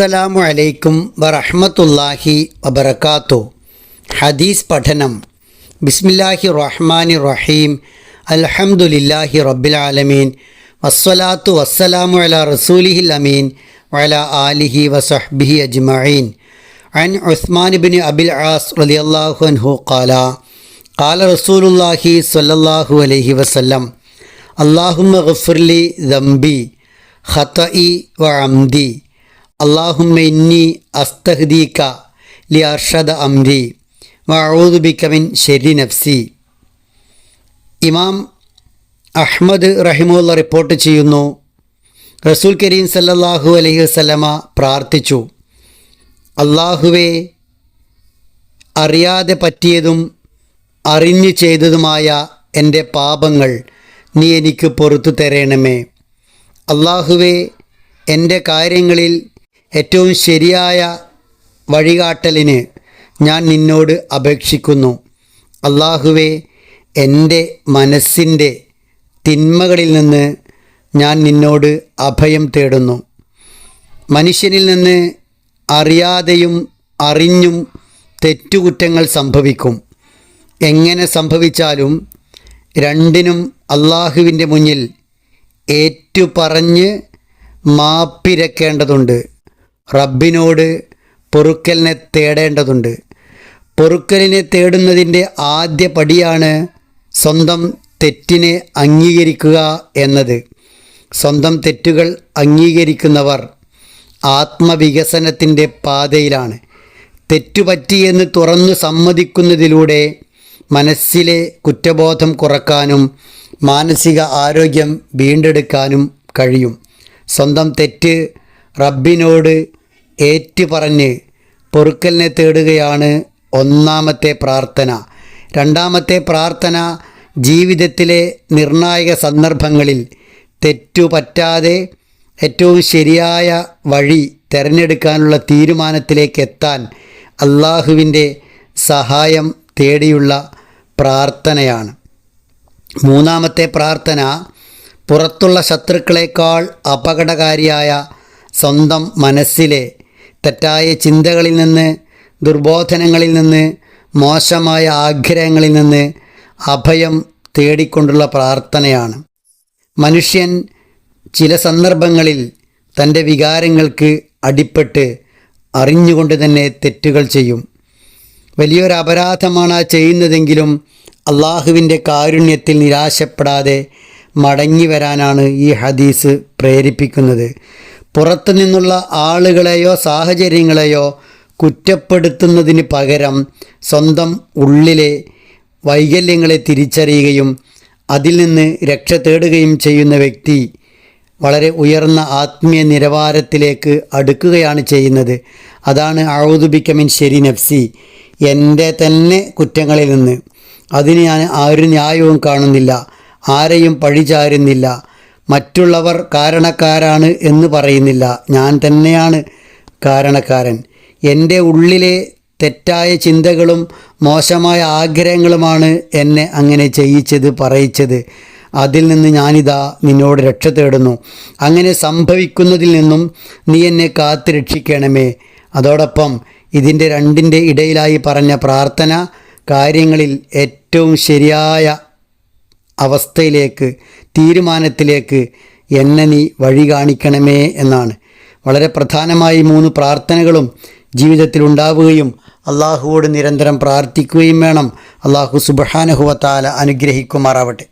അസ്സലാമു അലൈക്കും വറഹ്മത്തുള്ളാഹി വബറകാതുഹു. ഹദീസ് പഠനം. ബിസ്മില്ലാഹി റഹ്മാനി റഹീം. അൽഹംദുലില്ലാഹി റബ്ബിൽ ആലമീൻ. വസ്സലാത്തു വസ്സലാമു അലാ റസൂലിഹിൽ അമീൻ വഅലാ ആലിഹി വസഹ്ബിഹി അജ്മഈൻ. അൻ ഉസ്മാൻ ഇബ്നു അബിൽ ആസ് റളിയല്ലാഹു അൻഹു ഖാല ഖാല റസൂലുള്ളാഹി സ്വല്ലല്ലാഹു അലൈഹി വസല്ലം അല്ലാഹുമ്മ ഗഫിർലി ദംബി ഖതഇ വഅംദി അല്ലാഹുമ്മ ഇന്നി അസ്തഹ്ദീക ലിഅർഷദ അംരി വഅഊദു ബിക മിൻ ശർരി നഫ്സി. ഇമാം അഹ്മദ് റഹിമഹുല്ലാഹ് റിപ്പോർട്ട് ചെയ്യുന്നു, റസൂൽ കരീം സല്ലല്ലാഹു അലൈഹി വസല്ലമ പ്രാർത്ഥിച്ചു, അല്ലാഹുവേ, അറിയാതെ പറ്റിയതും അറിഞ്ഞു ചെയ്തതുമായ എൻ്റെ പാപങ്ങൾ നീ എനിക്ക് പുറത്തു തരണമേ. അല്ലാഹുവേ, എൻ്റെ കാര്യങ്ങളിൽ ഏറ്റവും ശരിയായ വഴികാട്ടലിന് ഞാൻ നിന്നോട് അപേക്ഷിക്കുന്നു. അല്ലാഹുവേ, എൻ്റെ മനസ്സിൻ്റെ തിന്മകളിൽ നിന്ന് ഞാൻ നിന്നോട് അഭയം തേടുന്നു. മനുഷ്യനിൽ നിന്ന് അറിയാതെയും അറിഞ്ഞും തെറ്റുകുറ്റങ്ങൾ സംഭവിക്കും. എങ്ങനെ സംഭവിച്ചാലും രണ്ടിനും അല്ലാഹുവിൻ്റെ മുന്നിൽ ഏറ്റുപറഞ്ഞ് മാപ്പിരക്കേണ്ടതുണ്ട്. റബ്ബിനോട് പൊറുക്കലിനെ തേടേണ്ടതുണ്ട്. പൊറുക്കലിനെ തേടുന്നതിൻ്റെ ആദ്യ പടിയാണ് സ്വന്തം തെറ്റിനെ അംഗീകരിക്കുക എന്നത്. സ്വന്തം തെറ്റുകൾ അംഗീകരിക്കുന്നവർ ആത്മവികസനത്തിൻ്റെ പാതയിലാണ്. തെറ്റുപറ്റിയെന്ന് തുറന്നു സമ്മതിക്കുന്നതിലൂടെ മനസ്സിലെ കുറ്റബോധം കുറക്കാനും മാനസിക ആരോഗ്യം വീണ്ടെടുക്കാനും കഴിയും. സ്വന്തം തെറ്റ് റബ്ബിനോട് ഏറ്റുപറഞ്ഞ് പൊറുക്കലിനെ തേടുകയാണ് ഒന്നാമത്തെ പ്രാർത്ഥന. രണ്ടാമത്തെ പ്രാർത്ഥന, ജീവിതത്തിലെ നിർണായക സന്ദർഭങ്ങളിൽ തെറ്റുപറ്റാതെ ഏറ്റവും ശരിയായ വഴി തിരഞ്ഞെടുക്കാനുള്ള തീരുമാനത്തിലേക്ക് എത്താൻ അല്ലാഹുവിൻ്റെ സഹായം തേടിയുള്ള പ്രാർത്ഥനയാണ്. മൂന്നാമത്തെ പ്രാർത്ഥന, പുറത്തുള്ള ശത്രുക്കളെക്കാൾ അപകടകാരിയായ സ്വന്തം മനസ്സിലെ തെറ്റായ ചിന്തകളിൽ നിന്ന്, ദുർബോധനങ്ങളിൽ നിന്ന്, മോശമായ ആഗ്രഹങ്ങളിൽ നിന്ന് അഭയം തേടിക്കൊണ്ടുള്ള പ്രാർത്ഥനയാണ്. മനുഷ്യൻ ചില സന്ദർഭങ്ങളിൽ തൻ്റെ വികാരങ്ങൾക്ക് അടിപ്പെട്ട് അറിഞ്ഞുകൊണ്ട് തന്നെ തെറ്റുകൾ ചെയ്യും. വലിയൊരു അപരാധമാണ് ആ ചെയ്യുന്നതെങ്കിലും അള്ളാഹുവിൻ്റെ കാരുണ്യത്തിൽ നിരാശപ്പെടാതെ മടങ്ങി വരാനാണ് ഈ ഹദീസ് പ്രേരിപ്പിക്കുന്നത്. പുറത്തു നിന്നുള്ള ആളുകളെയോ സാഹചര്യങ്ങളെയോ കുറ്റപ്പെടുത്തുന്നതിന് പകരം സ്വന്തം ഉള്ളിലെ വൈകല്യങ്ങളെ തിരിച്ചറിയുകയും അതിൽ നിന്ന് രക്ഷ തേടുകയും ചെയ്യുന്ന വ്യക്തി വളരെ ഉയർന്ന ആത്മീയ നിലവാരത്തിലേക്ക് അടുക്കുകയാണ് ചെയ്യുന്നത്. അതാണ് അഊദു ബിക മിൻ ശർരി നഫ്സി. എൻ്റെ തന്നെ കുറ്റങ്ങളിൽ നിന്ന്. അതിന് ഞാൻ ഒരു ന്യായവും കാണുന്നില്ല, ആരെയും പഴിചാരുന്നില്ല, മറ്റുള്ളവർ കാരണക്കാരാണ് എന്ന് പറയുന്നില്ല, ഞാൻ തന്നെയാണ് കാരണക്കാരൻ. എൻ്റെ ഉള്ളിലെ തെറ്റായ ചിന്തകളും മോശമായ ആഗ്രഹങ്ങളുമാണ് എന്നെ അങ്ങനെ ചെയ്യിച്ചത്, പറയിച്ചത്. അതിൽ നിന്ന് ഞാനിതാ നിന്നോട് രക്ഷ തേടുന്നു. അങ്ങനെ സംഭവിക്കുന്നതിൽ നിന്നും നീ എന്നെ കാത്തു രക്ഷിക്കണമേ. അതോടൊപ്പം ഇതിൻ്റെ രണ്ടിൻ്റെ ഇടയിലായി പറഞ്ഞ പ്രാർത്ഥന, കാര്യങ്ങളിൽ ഏറ്റവും ശരിയായ അവസ്ഥയിലേക്ക്, തീരുമാനത്തിലേക്ക് എന്നെ നീ വഴി കാണിക്കണമേ എന്നാണ്. വളരെ പ്രധാനമായി 3 പ്രാർത്ഥനകളും ജീവിതത്തിൽ ഉണ്ടാവുകയും അള്ളാഹുവോട് നിരന്തരം പ്രാർത്ഥിക്കുകയും വേണം. അള്ളാഹു സുബ്ഹാനഹു വ തആല അനുഗ്രഹിക്കുമാറാവട്ടെ.